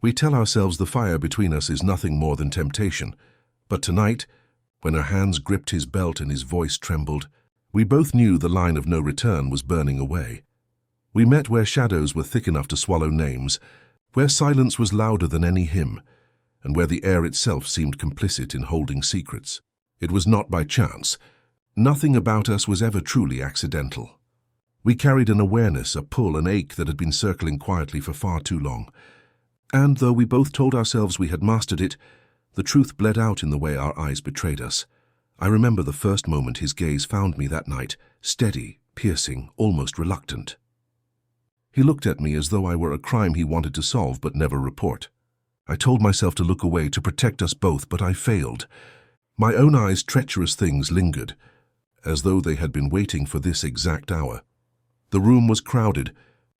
We tell ourselves the fire between us is nothing more than temptation, but tonight, when her hands gripped his belt and his voice trembled, we both knew the line of no return was burning away. We met where shadows were thick enough to swallow names, where silence was louder than any hymn, and where the air itself seemed complicit in holding secrets. It was not by chance. Nothing about us was ever truly accidental. We carried an awareness, a pull, an ache that had been circling quietly for far too long. And though we both told ourselves we had mastered it, the truth bled out in the way our eyes betrayed us. I remember the first moment his gaze found me that night, steady, piercing, almost reluctant. He looked at me as though I were a crime he wanted to solve but never report. I told myself to look away, to protect us both, but I failed. My own eyes' treacherous things lingered, as though they had been waiting for this exact hour. The room was crowded,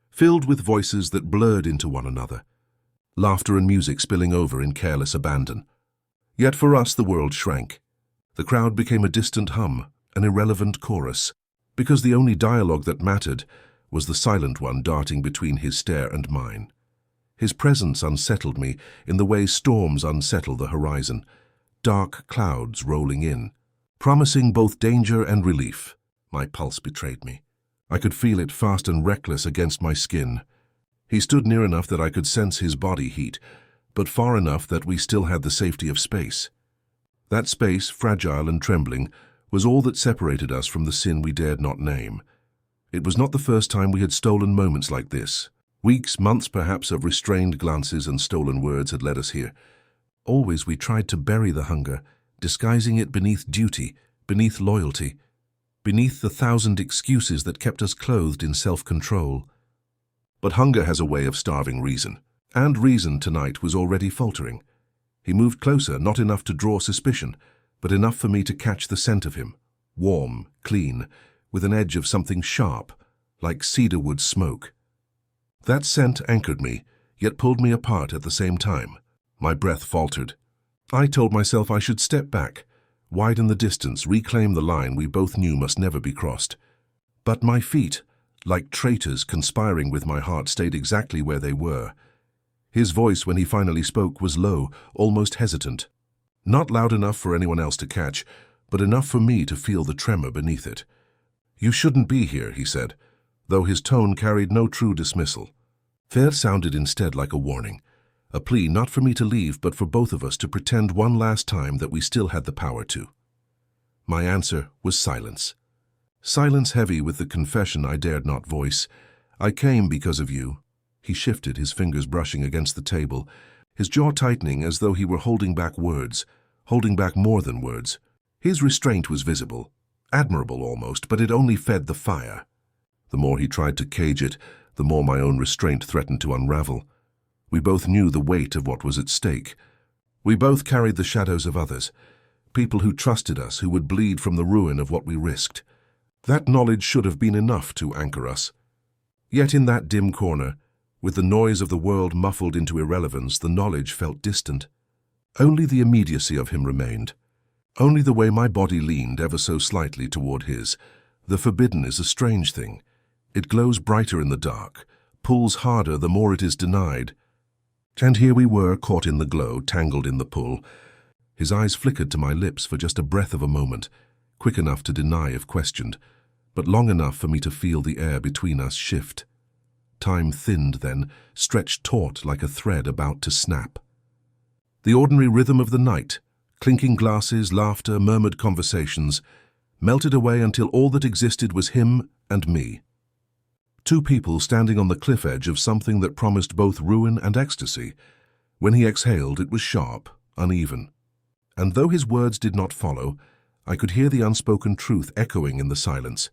filled with voices that blurred into one another, laughter and music spilling over in careless abandon. Yet for us the world shrank. The crowd became a distant hum, an irrelevant chorus, because the only dialogue that mattered was the silent one darting between his stare and mine. His presence unsettled me in the way storms unsettle the horizon, dark clouds rolling in, promising both danger and relief. My pulse betrayed me. I could feel it fast and reckless against my skin. He stood near enough that I could sense his body heat, but far enough that we still had the safety of space. That space, fragile and trembling, was all that separated us from the sin we dared not name. It was not the first time we had stolen moments like this. Weeks, months perhaps, of restrained glances and stolen words had led us here. Always we tried to bury the hunger, disguising it beneath duty, beneath loyalty, beneath the thousand excuses that kept us clothed in self-control. But hunger has a way of starving reason, and reason tonight was already faltering. He moved closer, not enough to draw suspicion, but enough for me to catch the scent of him, warm, clean, with an edge of something sharp, like cedarwood smoke. That scent anchored me, yet pulled me apart at the same time. My breath faltered. I told myself I should step back, widen the distance, reclaim the line we both knew must never be crossed. But my feet, like traitors conspiring with my heart, stayed exactly where they were. His voice, when he finally spoke, was low, almost hesitant. Not loud enough for anyone else to catch, but enough for me to feel the tremor beneath it. "You shouldn't be here," he said, though his tone carried no true dismissal. Fear sounded instead like a warning, a plea not for me to leave, but for both of us to pretend one last time that we still had the power to. My answer was silence. Silence heavy with the confession I dared not voice. "I came because of you." He shifted, his fingers brushing against the table, his jaw tightening as though he were holding back words, holding back more than words. His restraint was visible, admirable almost, but it only fed the fire. The more he tried to cage it, the more my own restraint threatened to unravel. We both knew the weight of what was at stake. We both carried the shadows of others, people who trusted us, who would bleed from the ruin of what we risked. That knowledge should have been enough to anchor us. Yet in that dim corner, with the noise of the world muffled into irrelevance, the knowledge felt distant. Only the immediacy of him remained. Only the way my body leaned ever so slightly toward his. The forbidden is a strange thing. It glows brighter in the dark, pulls harder the more it is denied. And here we were, caught in the glow, tangled in the pull. His eyes flickered to my lips for just a breath of a moment, quick enough to deny if questioned, but long enough for me to feel the air between us shift. Time thinned then, stretched taut like a thread about to snap. The ordinary rhythm of the night, clinking glasses, laughter, murmured conversations, melted away until all that existed was him and me. Two people standing on the cliff edge of something that promised both ruin and ecstasy. When he exhaled, it was sharp, uneven. And though his words did not follow, I could hear the unspoken truth echoing in the silence.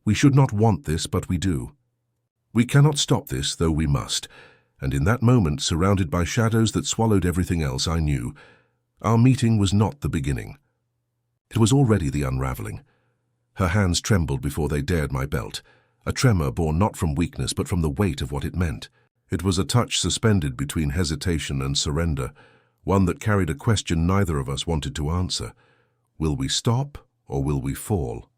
We should not want this, but we do. We cannot stop this, though we must. And in that moment, surrounded by shadows that swallowed everything else, I knew our meeting was not the beginning. It was already the unraveling. Her hands trembled before they dared my belt, a tremor born not from weakness but from the weight of what it meant. It was a touch suspended between hesitation and surrender, one that carried a question neither of us wanted to answer. Will we stop, or will we fall?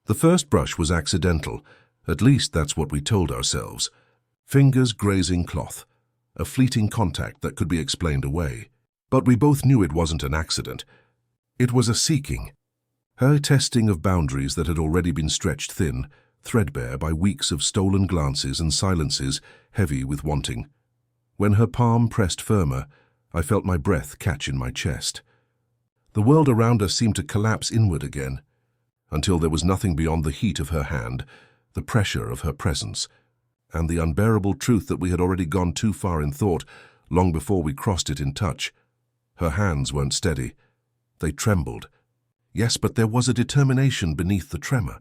The first brush was accidental, at least that's what we told ourselves. Fingers grazing cloth, a fleeting contact that could be explained away. But we both knew it wasn't an accident. It was a seeking. Her testing of boundaries that had already been stretched thin, threadbare by weeks of stolen glances and silences heavy with wanting. When her palm pressed firmer, I felt my breath catch in my chest. The world around us seemed to collapse inward again, until there was nothing beyond the heat of her hand, the pressure of her presence, and the unbearable truth that we had already gone too far in thought, long before we crossed it in touch. Her hands weren't steady. They trembled. Yes, but there was a determination beneath the tremor.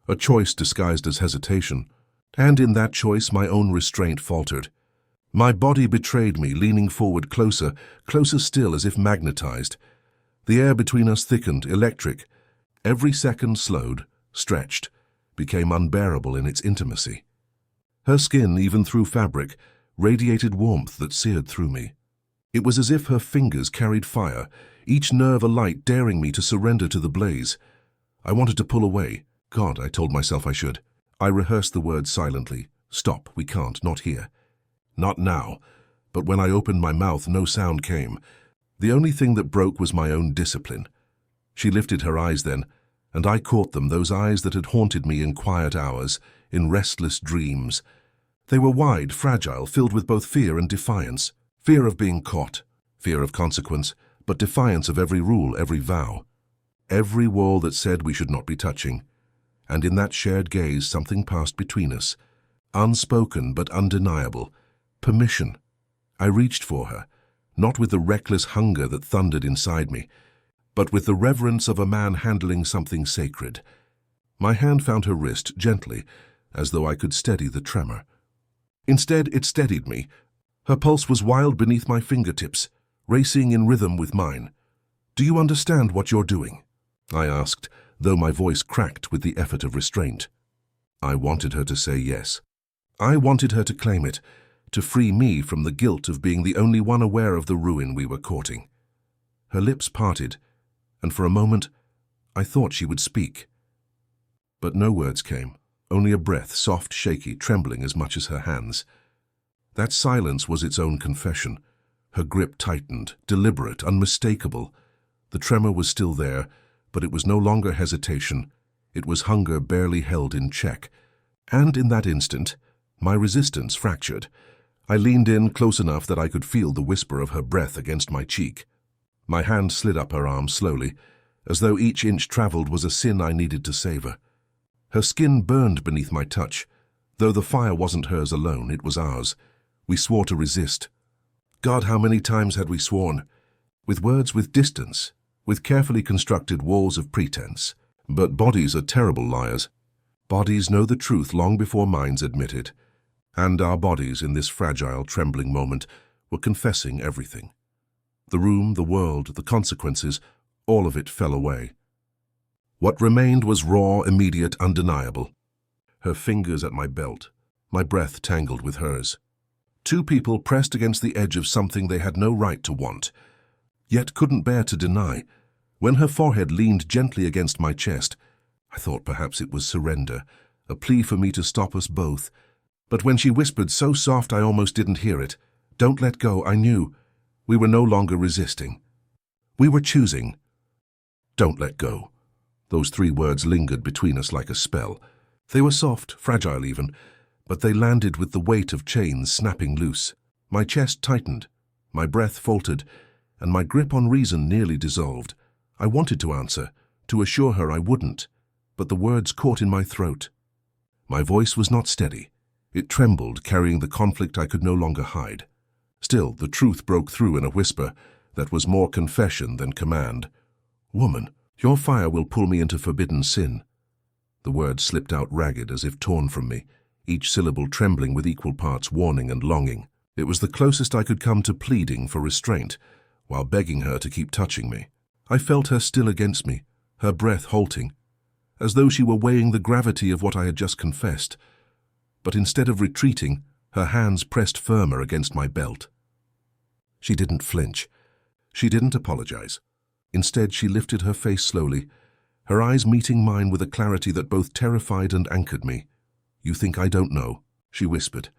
A choice disguised as hesitation, and in that choice my own restraint faltered. My body betrayed me, leaning forward closer, closer still as if magnetized. The air between us thickened, electric. Every second slowed, stretched, became unbearable in its intimacy. Her skin, even through fabric, radiated warmth that seared through me. It was as if her fingers carried fire, each nerve alight, daring me to surrender to the blaze. I wanted to pull away. God, I told myself I should. I rehearsed the words silently. Stop, we can't, not here. Not now. But when I opened my mouth, no sound came. The only thing that broke was my own discipline. She lifted her eyes then, and I caught them, those eyes that had haunted me in quiet hours, in restless dreams. They were wide, fragile, filled with both fear and defiance. Fear of being caught, fear of consequence, but defiance of every rule, every vow. Every wall that said we should not be touching. And in that shared gaze something passed between us. Unspoken but undeniable. Permission. I reached for her, not with the reckless hunger that thundered inside me, but with the reverence of a man handling something sacred. My hand found her wrist gently, as though I could steady the tremor. Instead, it steadied me. Her pulse was wild beneath my fingertips, racing in rhythm with mine. "Do you understand what you're doing?" I asked, though my voice cracked with the effort of restraint. I wanted her to say yes. I wanted her to claim it, to free me from the guilt of being the only one aware of the ruin we were courting. Her lips parted, and for a moment I thought she would speak. But no words came, only a breath, soft, shaky, trembling as much as her hands. That silence was its own confession. Her grip tightened, deliberate, unmistakable. The tremor was still there, but it was no longer hesitation. It was hunger barely held in check. And in that instant, my resistance fractured. I leaned in close enough that I could feel the whisper of her breath against my cheek. My hand slid up her arm slowly, as though each inch traveled was a sin I needed to savor. Her skin burned beneath my touch. Though the fire wasn't hers alone, it was ours. We swore to resist. God, how many times had we sworn? With words, with distance, with carefully constructed walls of pretense. But bodies are terrible liars. Bodies know the truth long before minds admit it. And our bodies, in this fragile, trembling moment, were confessing everything. The room, the world, the consequences, all of it fell away. What remained was raw, immediate, undeniable. Her fingers at my belt, my breath tangled with hers. Two people pressed against the edge of something they had no right to want, yet couldn't bear to deny. When her forehead leaned gently against my chest, I thought perhaps it was surrender, a plea for me to stop us both. But when she whispered so soft I almost didn't hear it, "Don't let go," I knew. We were no longer resisting. We were choosing. Don't let go. Those three words lingered between us like a spell. They were soft, fragile even, but they landed with the weight of chains snapping loose. My chest tightened, my breath faltered, and my grip on reason nearly dissolved. I wanted to answer, to assure her I wouldn't, but the words caught in my throat. My voice was not steady. It trembled, carrying the conflict I could no longer hide. Still, the truth broke through in a whisper that was more confession than command. "Woman, your fire will pull me into forbidden sin." The words slipped out ragged as if torn from me, each syllable trembling with equal parts warning and longing. It was the closest I could come to pleading for restraint, while begging her to keep touching me. I felt her still against me, her breath halting, as though she were weighing the gravity of what I had just confessed. But instead of retreating, her hands pressed firmer against my belt. She didn't flinch. She didn't apologize. Instead, she lifted her face slowly, her eyes meeting mine with a clarity that both terrified and anchored me. "You think I don't know?" she whispered.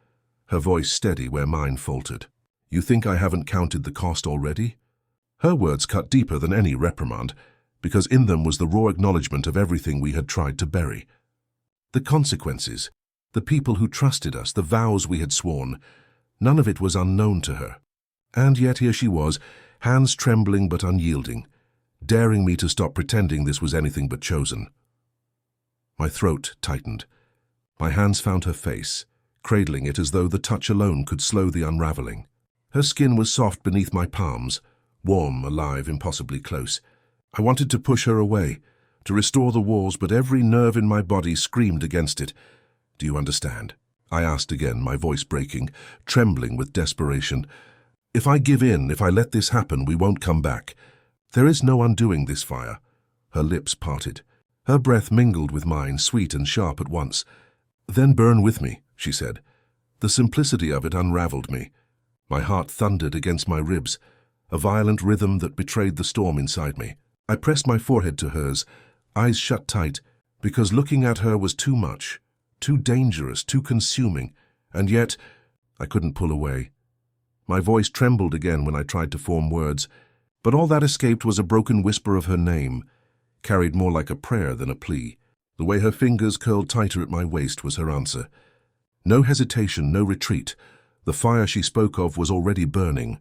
her voice steady where mine faltered. You think I haven't counted the cost already? Her words cut deeper than any reprimand, because in them was the raw acknowledgement of everything we had tried to bury. The consequences, the people who trusted us, the vows we had sworn, none of it was unknown to her. And yet here she was, hands trembling but unyielding, daring me to stop pretending this was anything but chosen. My throat tightened. My hands found her face, cradling it as though the touch alone could slow the unraveling. Her skin was soft beneath my palms, warm, alive, impossibly close. I wanted to push her away, to restore the walls, but every nerve in my body screamed against it. Do you understand? I asked again, my voice breaking, trembling with desperation. If I give in, if I let this happen, we won't come back. There is no undoing this fire. Her lips parted. Her breath mingled with mine, sweet and sharp at once. Then burn with me, she said. The simplicity of it unraveled me. My heart thundered against my ribs, a violent rhythm that betrayed the storm inside me. I pressed my forehead to hers, eyes shut tight, because looking at her was too much, too dangerous, too consuming, and yet I couldn't pull away. My voice trembled again when I tried to form words, but all that escaped was a broken whisper of her name, carried more like a prayer than a plea. The way her fingers curled tighter at my waist was her answer. No hesitation, no retreat. The fire she spoke of was already burning.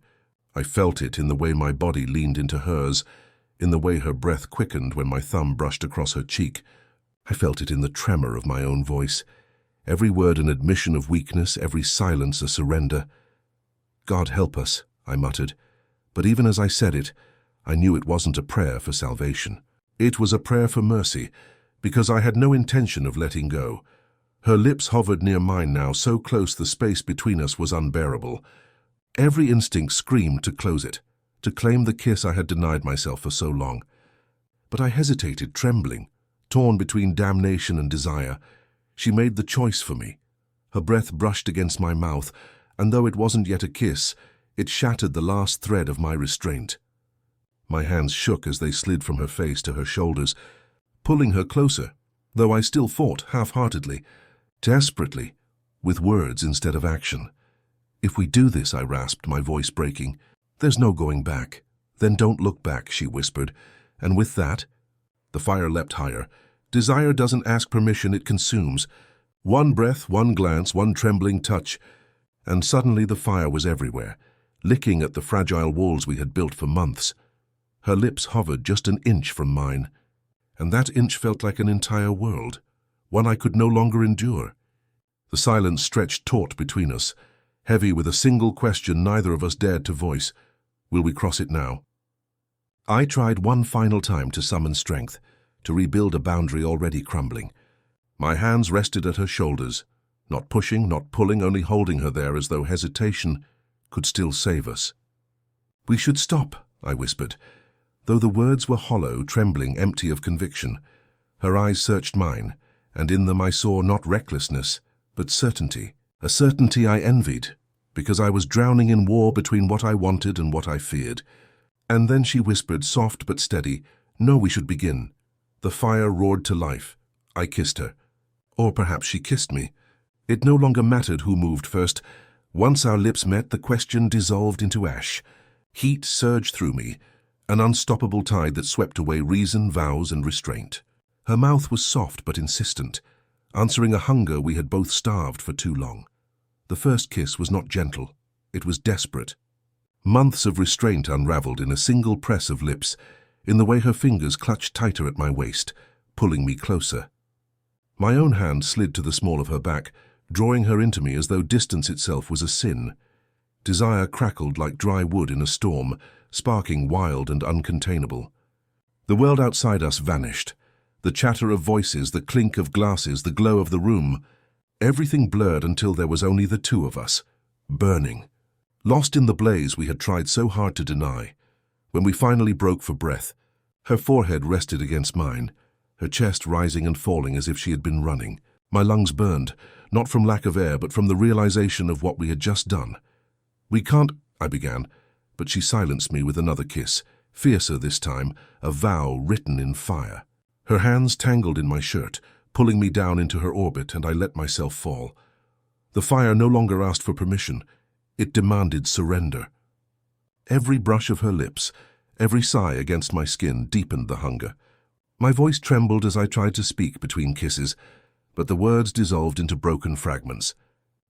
I felt it in the way my body leaned into hers, in the way her breath quickened when my thumb brushed across her cheek. I felt it in the tremor of my own voice, every word an admission of weakness, every silence a surrender. God help us, I muttered, but even as I said it, I knew it wasn't a prayer for salvation. It was a prayer for mercy, because I had no intention of letting go. Her lips hovered near mine now, so close the space between us was unbearable. Every instinct screamed to close it, to claim the kiss I had denied myself for so long. But I hesitated, trembling, torn between damnation and desire. She made the choice for me. Her breath brushed against my mouth, and though it wasn't yet a kiss, it shattered the last thread of my restraint. My hands shook as they slid from her face to her shoulders, pulling her closer, though I still fought half-heartedly, desperately, with words instead of action. If we do this, I rasped, my voice breaking, there's no going back. Then don't look back, she whispered, and with that, the fire leapt higher. Desire doesn't ask permission, it consumes. One breath, one glance, one trembling touch, and suddenly the fire was everywhere, licking at the fragile walls we had built for months. Her lips hovered just an inch from mine, and that inch felt like an entire world, one I could no longer endure. The silence stretched taut between us, heavy with a single question neither of us dared to voice. Will we cross it now? I tried one final time to summon strength, to rebuild a boundary already crumbling. My hands rested at her shoulders, not pushing, not pulling, only holding her there as though hesitation could still save us. We should stop, I whispered, though the words were hollow, trembling, empty of conviction. Her eyes searched mine, and in them I saw not recklessness, but certainty, a certainty I envied, because I was drowning in war between what I wanted and what I feared. And then she whispered, soft but steady, "No, we should begin." The fire roared to life. I kissed her. Or perhaps she kissed me. It no longer mattered who moved first. Once our lips met, the question dissolved into ash. Heat surged through me, an unstoppable tide that swept away reason, vows, and restraint. Her mouth was soft but insistent, answering a hunger we had both starved for too long. The first kiss was not gentle. It was desperate. Months of restraint unraveled in a single press of lips, in the way her fingers clutched tighter at my waist, pulling me closer. My own hand slid to the small of her back, drawing her into me as though distance itself was a sin. Desire crackled like dry wood in a storm, sparking wild and uncontainable. The world outside us vanished. The chatter of voices, the clink of glasses, the glow of the room. Everything blurred until there was only the two of us, burning. Lost in the blaze we had tried so hard to deny. When we finally broke for breath, her forehead rested against mine, her chest rising and falling as if she had been running. My lungs burned, not from lack of air, but from the realization of what we had just done. "We can't," I began, but she silenced me with another kiss, fiercer this time, a vow written in fire. Her hands tangled in my shirt, pulling me down into her orbit, and I let myself fall. The fire no longer asked for permission. It demanded surrender. Every brush of her lips, every sigh against my skin deepened the hunger. My voice trembled as I tried to speak between kisses, but the words dissolved into broken fragments.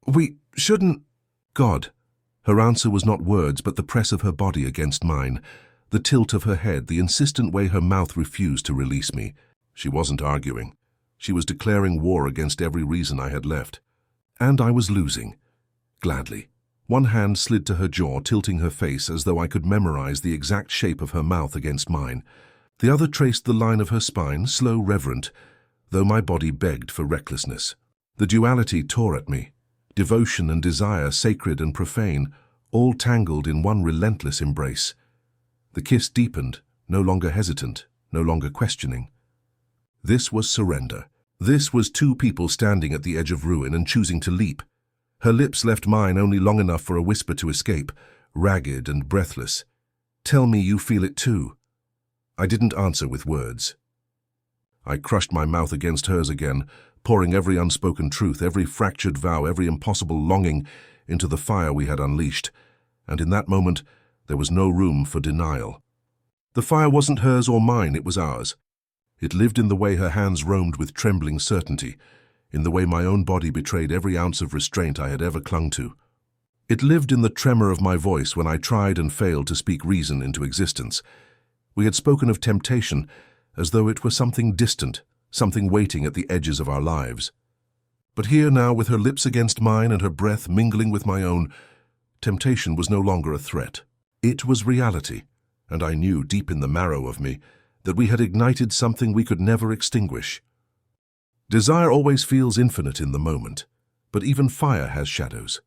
"We shouldn't—" God. Her answer was not words, but the press of her body against mine, the tilt of her head, the insistent way her mouth refused to release me. She wasn't arguing. She was declaring war against every reason I had left. And I was losing. Gladly. One hand slid to her jaw, tilting her face as though I could memorize the exact shape of her mouth against mine. The other traced the line of her spine, slow, reverent, though my body begged for recklessness. The duality tore at me. Devotion and desire, sacred and profane, all tangled in one relentless embrace. The kiss deepened, no longer hesitant, no longer questioning. This was surrender. This was two people standing at the edge of ruin and choosing to leap. Her lips left mine only long enough for a whisper to escape, ragged and breathless. "Tell me you feel it too." I didn't answer with words. I crushed my mouth against hers again, pouring every unspoken truth, every fractured vow, every impossible longing into the fire we had unleashed, and in that moment there was no room for denial. The fire wasn't hers or mine, it was ours. It lived in the way her hands roamed with trembling certainty, in the way my own body betrayed every ounce of restraint I had ever clung to. It lived in the tremor of my voice when I tried and failed to speak reason into existence. We had spoken of temptation as though it were something distant, something waiting at the edges of our lives. But here now, with her lips against mine and her breath mingling with my own, temptation was no longer a threat. It was reality, and I knew deep in the marrow of me that we had ignited something we could never extinguish. Desire always feels infinite in the moment, but even fire has shadows.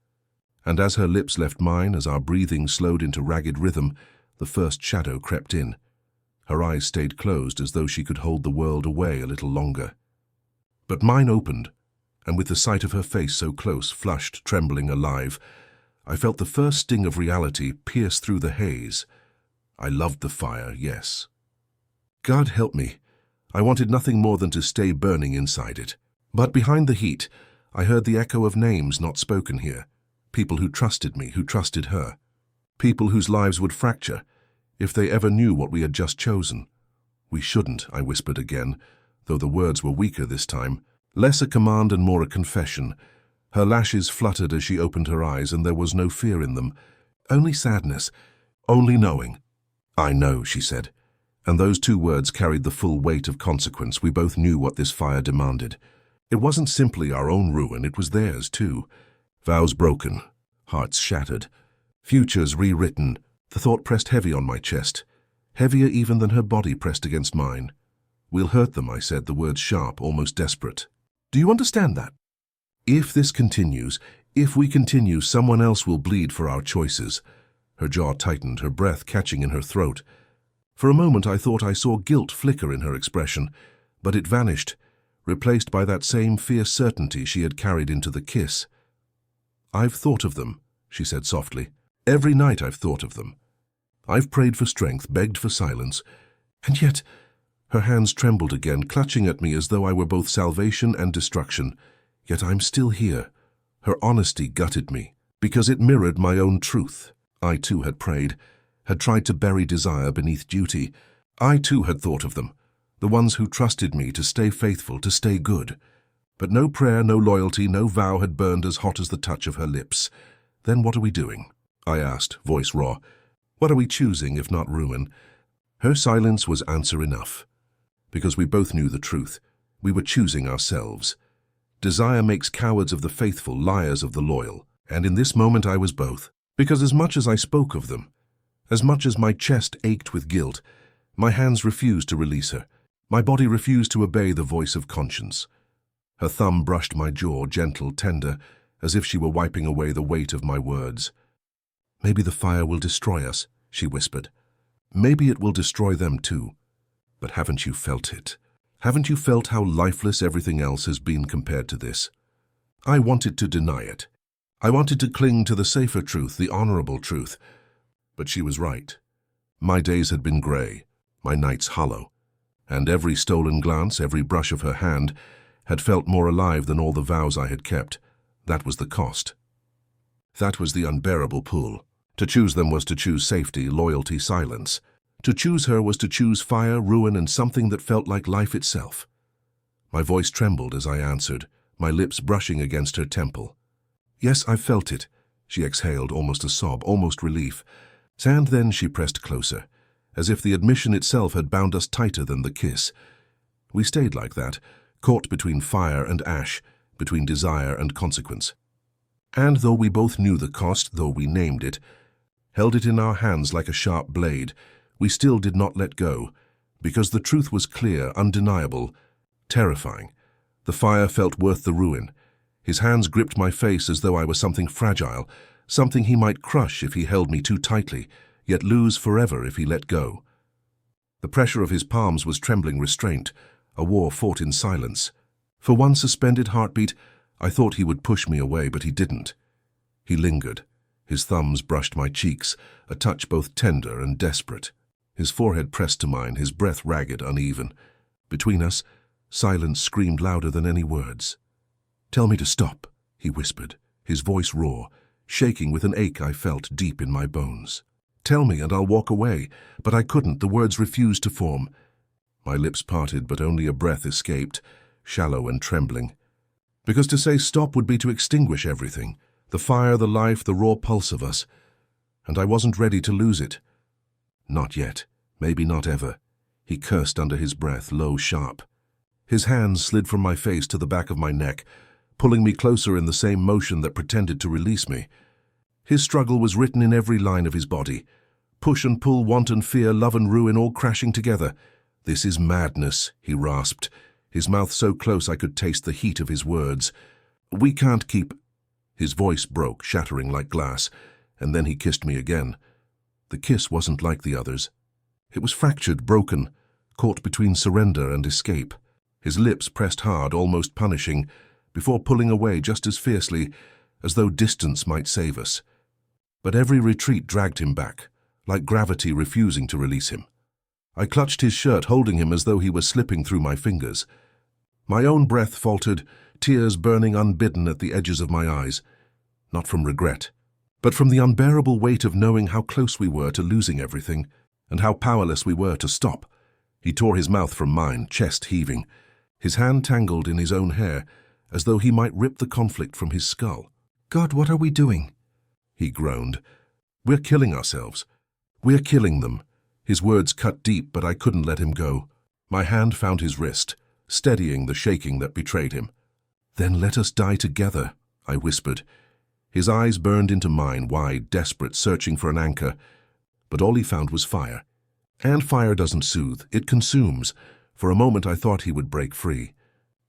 And as her lips left mine, as our breathing slowed into ragged rhythm, the first shadow crept in. Her eyes stayed closed as though she could hold the world away a little longer. But mine opened, and with the sight of her face so close, flushed, trembling, alive, I felt the first sting of reality pierce through the haze. I loved the fire, yes. God help me. I wanted nothing more than to stay burning inside it. But behind the heat, I heard the echo of names not spoken here. People who trusted me, who trusted her. People whose lives would fracture, if they ever knew what we had just chosen. "We shouldn't," I whispered again, though the words were weaker this time, less a command and more a confession. Her lashes fluttered as she opened her eyes, and there was no fear in them, only sadness, only knowing. "I know," she said, and those two words carried the full weight of consequence. We both knew what this fire demanded. It wasn't simply our own ruin, it was theirs too. Vows broken, hearts shattered, futures rewritten. The thought pressed heavy on my chest, heavier even than her body pressed against mine. "We'll hurt them," I said, the words sharp, almost desperate. "Do you understand that? If this continues, if we continue, someone else will bleed for our choices." Her jaw tightened, her breath catching in her throat. For a moment I thought I saw guilt flicker in her expression, but it vanished, replaced by that same fierce certainty she had carried into the kiss. "I've thought of them," she said softly. "Every night I've thought of them. I've prayed for strength, begged for silence, and yet—" Her hands trembled again, clutching at me as though I were both salvation and destruction. "Yet I'm still here." Her honesty gutted me, because it mirrored my own truth. I too had prayed, had tried to bury desire beneath duty. I too had thought of them, the ones who trusted me to stay faithful, to stay good. But no prayer, no loyalty, no vow had burned as hot as the touch of her lips. "Then what are we doing?" I asked, voice raw. "What are we choosing, if not ruin?" Her silence was answer enough, because we both knew the truth. We were choosing ourselves. Desire makes cowards of the faithful, liars of the loyal, and in this moment I was both. Because as much as I spoke of them, as much as my chest ached with guilt, my hands refused to release her. My body refused to obey the voice of conscience. Her thumb brushed my jaw, gentle, tender, as if she were wiping away the weight of my words. "Maybe the fire will destroy us," she whispered. "Maybe it will destroy them too. But haven't you felt it? Haven't you felt how lifeless everything else has been compared to this?" I wanted to deny it. I wanted to cling to the safer truth, the honorable truth. But she was right. My days had been grey, my nights hollow, and every stolen glance, every brush of her hand, had felt more alive than all the vows I had kept. That was the cost. That was the unbearable pull. To choose them was to choose safety, loyalty, silence. To choose her was to choose fire, ruin, and something that felt like life itself. My voice trembled as I answered, my lips brushing against her temple. "Yes, I felt it," she exhaled, almost a sob, almost relief. And then she pressed closer, as if the admission itself had bound us tighter than the kiss. We stayed like that, caught between fire and ash, between desire and consequence. And though we both knew the cost, though we named it, held it in our hands like a sharp blade, we still did not let go, because the truth was clear, undeniable, terrifying. The fire felt worth the ruin. His hands gripped my face as though I was something fragile, something he might crush if he held me too tightly, yet lose forever if he let go. The pressure of his palms was trembling restraint, a war fought in silence. For one suspended heartbeat, I thought he would push me away, but he didn't. He lingered. His thumbs brushed my cheeks, a touch both tender and desperate. His forehead pressed to mine, his breath ragged, uneven. Between us, silence screamed louder than any words. "Tell me to stop," he whispered, his voice raw, shaking with an ache I felt deep in my bones. "Tell me and I'll walk away," but I couldn't, the words refused to form. My lips parted, but only a breath escaped, shallow and trembling. Because to say stop would be to extinguish everything, the fire, the life, the raw pulse of us. And I wasn't ready to lose it. Not yet, maybe not ever. He cursed under his breath, low, sharp. His hands slid from my face to the back of my neck, pulling me closer in the same motion that pretended to release me. His struggle was written in every line of his body. Push and pull, want and fear, love and ruin, all crashing together. "This is madness," he rasped, his mouth so close I could taste the heat of his words. "We can't keep—" His voice broke, shattering like glass, and then he kissed me again. The kiss wasn't like the others. It was fractured, broken, caught between surrender and escape. His lips pressed hard, almost punishing, before pulling away just as fiercely, as though distance might save us. But every retreat dragged him back, like gravity refusing to release him. I clutched his shirt, holding him as though he were slipping through my fingers. My own breath faltered, tears burning unbidden at the edges of my eyes, not from regret, but from the unbearable weight of knowing how close we were to losing everything, and how powerless we were to stop. He tore his mouth from mine, chest heaving, his hand tangled in his own hair, as though he might rip the conflict from his skull. "God, what are we doing?" he groaned. "We're killing ourselves. We're killing them." His words cut deep, but I couldn't let him go. My hand found his wrist, steadying the shaking that betrayed him. "Then let us die together," I whispered. His eyes burned into mine, wide, desperate, searching for an anchor. But all he found was fire. And fire doesn't soothe, it consumes. For a moment I thought he would break free.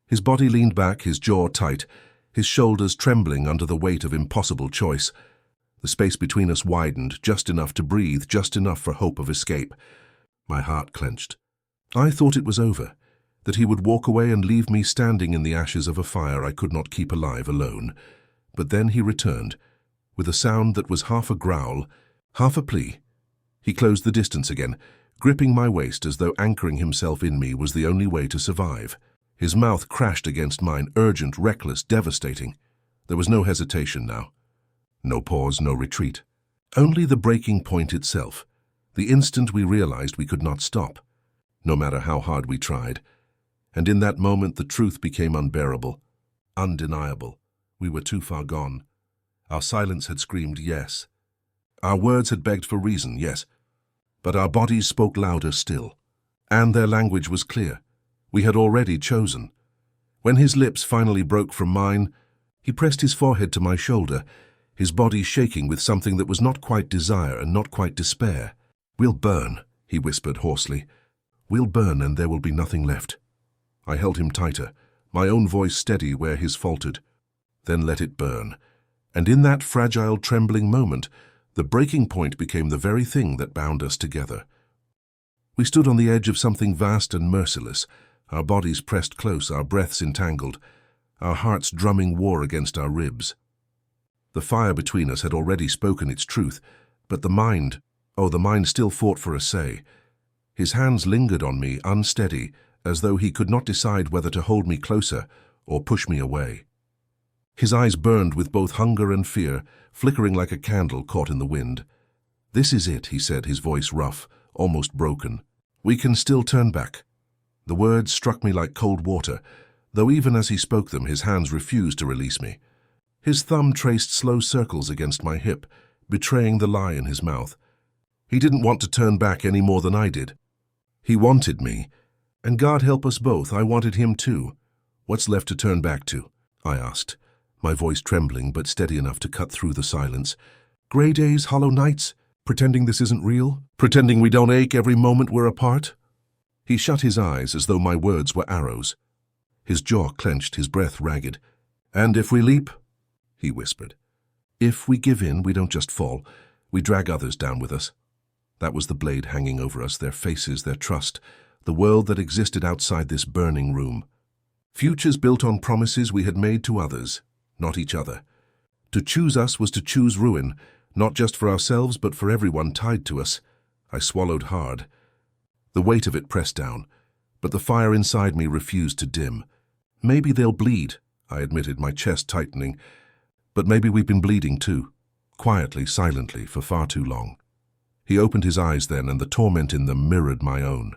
His body leaned back, his jaw tight, his shoulders trembling under the weight of impossible choice. The space between us widened, just enough to breathe, just enough for hope of escape. My heart clenched. I thought it was over, that he would walk away and leave me standing in the ashes of a fire I could not keep alive alone. But then he returned, with a sound that was half a growl, half a plea. He closed the distance again, gripping my waist as though anchoring himself in me was the only way to survive. His mouth crashed against mine, urgent, reckless, devastating. There was no hesitation now. No pause, no retreat. Only the breaking point itself, the instant we realized we could not stop, no matter how hard we tried. And in that moment the truth became unbearable, undeniable. We were too far gone. Our silence had screamed yes. Our words had begged for reason, yes. But our bodies spoke louder still. And their language was clear. We had already chosen. When his lips finally broke from mine, he pressed his forehead to my shoulder, his body shaking with something that was not quite desire and not quite despair. "We'll burn," he whispered hoarsely. "We'll burn and there will be nothing left." I held him tighter, my own voice steady where his faltered. Then let it burn. And in that fragile, trembling moment, the breaking point became the very thing that bound us together. We stood on the edge of something vast and merciless, our bodies pressed close, our breaths entangled, our hearts drumming war against our ribs. The fire between us had already spoken its truth, but the mind still fought for a say. His hands lingered on me, unsteady, as though he could not decide whether to hold me closer or push me away. His eyes burned with both hunger and fear, flickering like a candle caught in the wind. "This is it," he said, his voice rough, almost broken. "We can still turn back." The words struck me like cold water, though even as he spoke them, his hands refused to release me. His thumb traced slow circles against my hip, betraying the lie in his mouth. He didn't want to turn back any more than I did. He wanted me, and God help us both, I wanted him too. "What's left to turn back to?" I asked, my voice trembling but steady enough to cut through the silence. "Gray days, hollow nights? Pretending this isn't real? Pretending we don't ache every moment we're apart?" He shut his eyes as though my words were arrows. His jaw clenched, his breath ragged. "And if we leap?" he whispered. "If we give in, we don't just fall. We drag others down with us." That was the blade hanging over us, their faces, their trust, the world that existed outside this burning room. Futures built on promises we had made to others, not each other. To choose us was to choose ruin, not just for ourselves but for everyone tied to us. I swallowed hard. The weight of it pressed down, but the fire inside me refused to dim. "Maybe they'll bleed," I admitted, my chest tightening. "But maybe we've been bleeding too, quietly, silently, for far too long." He opened his eyes then, and the torment in them mirrored my own.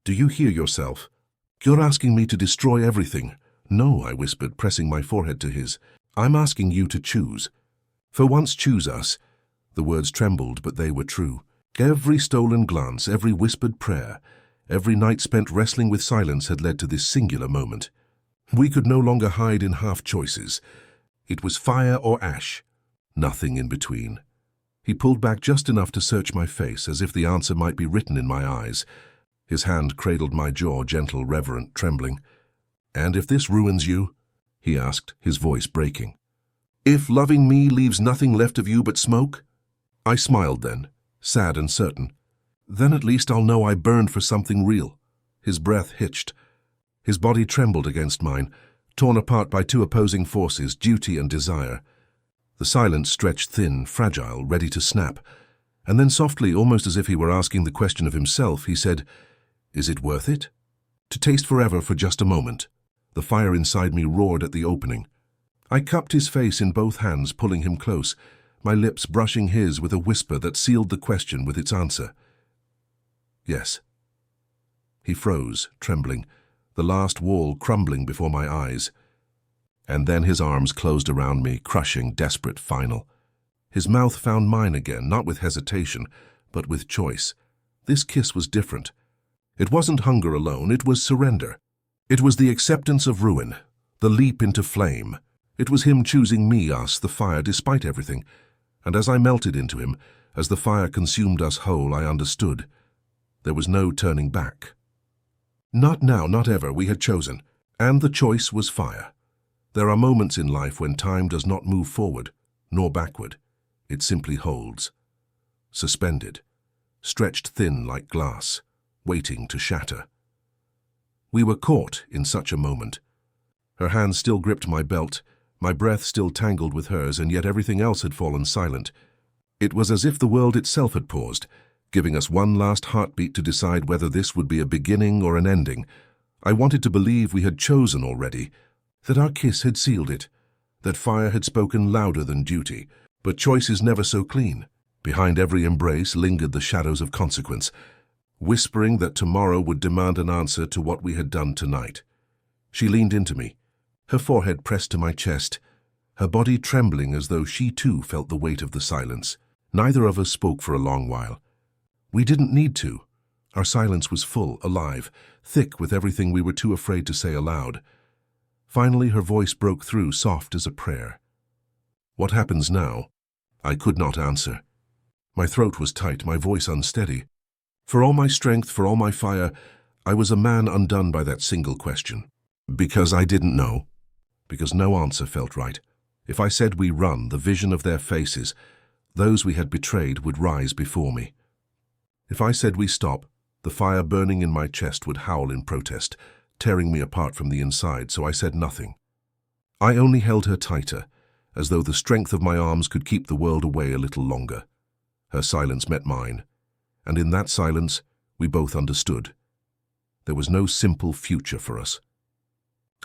"Do you hear yourself? You're asking me to destroy everything." "No," I whispered, pressing my forehead to his. "I'm asking you to choose. For once choose us." The words trembled, but they were true. Every stolen glance, every whispered prayer, every night spent wrestling with silence had led to this singular moment. We could no longer hide in half-choices. It was fire or ash, nothing in between. He pulled back just enough to search my face, as if the answer might be written in my eyes. His hand cradled my jaw, gentle, reverent, trembling. "And if this ruins you?" he asked, his voice breaking. "If loving me leaves nothing left of you but smoke?" I smiled then, sad and certain. "Then at least I'll know I burned for something real." His breath hitched. His body trembled against mine, torn apart by two opposing forces, duty and desire. The silence stretched thin, fragile, ready to snap. And then softly, almost as if he were asking the question of himself, he said, "Is it worth it? To taste forever for just a moment?" The fire inside me roared at the opening. I cupped his face in both hands, pulling him close, my lips brushing his with a whisper that sealed the question with its answer. "Yes." He froze, trembling, the last wall crumbling before my eyes. And then his arms closed around me, crushing, desperate, final. His mouth found mine again, not with hesitation, but with choice. This kiss was different. It wasn't hunger alone, it was surrender. It was the acceptance of ruin, the leap into flame. It was him choosing me, us, the fire, despite everything. And as I melted into him, as the fire consumed us whole, I understood. There was no turning back. Not now, not ever, we had chosen. And the choice was fire. There are moments in life when time does not move forward, nor backward. It simply holds. Suspended, stretched thin like glass, waiting to shatter. We were caught in such a moment. Her hand still gripped my belt, my breath still tangled with hers, and yet everything else had fallen silent. It was as if the world itself had paused, giving us one last heartbeat to decide whether this would be a beginning or an ending. I wanted to believe we had chosen already, that our kiss had sealed it, that fire had spoken louder than duty. But choice is never so clean. Behind every embrace lingered the shadows of consequence, whispering that tomorrow would demand an answer to what we had done tonight. She leaned into me, her forehead pressed to my chest, her body trembling as though she too felt the weight of the silence. Neither of us spoke for a long while. We didn't need to. Our silence was full, alive, thick with everything we were too afraid to say aloud. Finally, her voice broke through, soft as a prayer. "What happens now?" I could not answer. My throat was tight, my voice unsteady. For all my strength, for all my fire, I was a man undone by that single question. Because I didn't know. Because no answer felt right. If I said we run, the vision of their faces, those we had betrayed, would rise before me. If I said we stop, the fire burning in my chest would howl in protest, tearing me apart from the inside, so I said nothing. I only held her tighter, as though the strength of my arms could keep the world away a little longer. Her silence met mine, and in that silence we both understood. There was no simple future for us.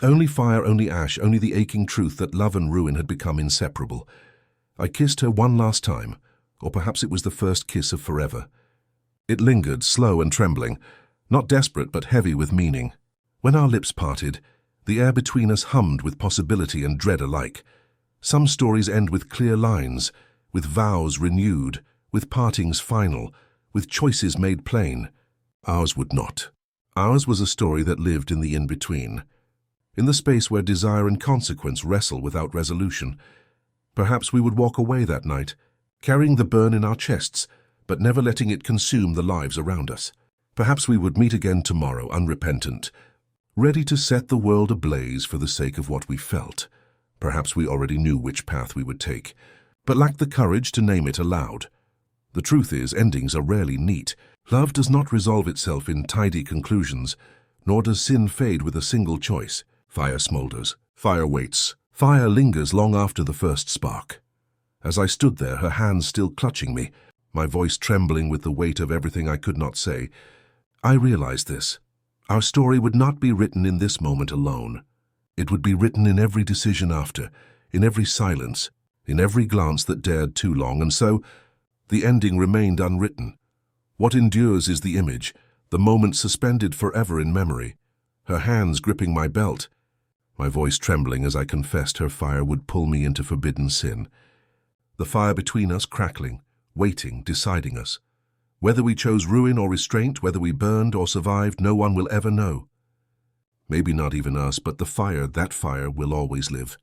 Only fire, only ash, only the aching truth that love and ruin had become inseparable. I kissed her one last time, or perhaps it was the first kiss of forever. It lingered, slow and trembling, not desperate but heavy with meaning. When our lips parted, the air between us hummed with possibility and dread alike. Some stories end with clear lines, with vows renewed, with partings final, with choices made plain. Ours would not. Ours was a story that lived in the in-between, in the space where desire and consequence wrestle without resolution. Perhaps we would walk away that night, carrying the burn in our chests, but never letting it consume the lives around us. Perhaps we would meet again tomorrow, unrepentant, ready to set the world ablaze for the sake of what we felt. Perhaps we already knew which path we would take, but lacked the courage to name it aloud. The truth is, endings are rarely neat. Love does not resolve itself in tidy conclusions, nor does sin fade with a single choice. Fire smolders, fire waits, fire lingers long after the first spark. As I stood there, her hands still clutching me, my voice trembling with the weight of everything I could not say, I realized this. Our story would not be written in this moment alone. It would be written in every decision after, in every silence, in every glance that dared too long, and so the ending remained unwritten. What endures is the image, the moment suspended forever in memory, her hands gripping my belt, my voice trembling as I confessed her fire would pull me into forbidden sin. The fire between us crackling, waiting, deciding us. Whether we chose ruin or restraint, whether we burned or survived, no one will ever know. Maybe not even us, but the fire, that fire, will always live.